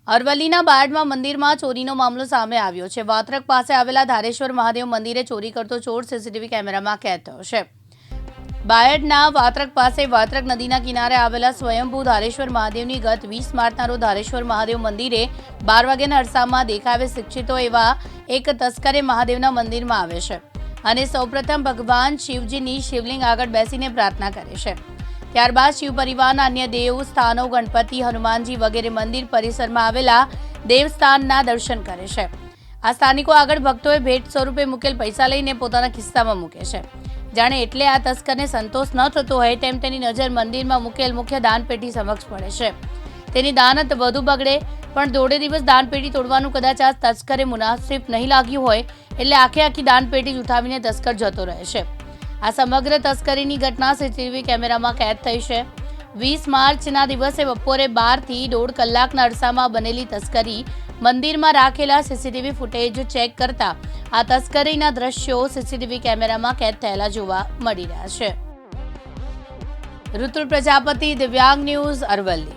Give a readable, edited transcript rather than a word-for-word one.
અરવલ્લીના બાયડમાં મંદિરમાં ચોરીનો મામલો સામે આવ્યો છે। વાત્રક પાસે આવેલા ધારેશ્વર મહાદેવ મંદિરે ચોરી કરતો ચોર સીસીટીવી કેમેરામાં કેદ થયો છે। બાયડના વાત્રક પાસે વાત્રક નદીના કિનારે આવેલા સ્વયંભૂ ધારેશ્વર મહાદેવની ગત 20 માર્ચના રોજ ધારેશ્વર મહાદેવ મંદિરે 12 વાગ્યાના અરસામાં દેખાવે શિક્ષિતો એવા એક તસ્કરે મહાદેવના મંદિરમાં આવે છે અને સૌપ્રથમ ભગવાન શિવજીની શિવલિંગ આગળ બેસીને પ્રાર્થના કરે છે। ત્યારબાદ શિવ પરિવારના અન્ય દેવ સ્થાનો ગણપતિ, હનુમાનજી વગેરે મંદિર પરિસરમાં આવેલા દેવસ્થાનના દર્શન કરે છે। આ સ્થાનિકો આગળ ભક્તોએ ભેટ સ્વરૂપે મૂકેલ પૈસા લઈને પોતાના ખિસ્સામાં મૂકે છે। જાણે એટલે આ તસ્કરને સંતોષ ન થતો હોય તેમ તેની નજર મંદિરમાં મૂકેલ મુખ્ય દાનપેટી સમક્ષ પડે છે। તેની દાનત વધુ બગડે પણ દોઢે દિવસ દાનપેટી તોડવાનું કદાચ આ તસ્કરે મુનાસિબ નહીં લાગ્યું હોય એટલે આખી દાનપેટી જ ઉઠાવીને તસ્કર જતો રહે છે। આ સમગ્ર તસ્કરીની ઘટના સીસીટીવી કેમેરામાં કેદ થઈ છે। 20 માર્ચના દિવસે બપોરે 12 થી 1.5 કલાકના અરસામાં બનેલી તસ્કરી મંદિરમાં રાખેલા સીસીટીવી ફૂટેજ ચેક કરતા આ તસ્કરીના દ્રશ્યો સીસીટીવી કેમેરામાં કેદ થયેલા જોવા મળી રહ્યા છે। ઋતુલ પ્રજાપતિ, દિવ્યાંગ ન્યૂઝ, અરવલ્લી।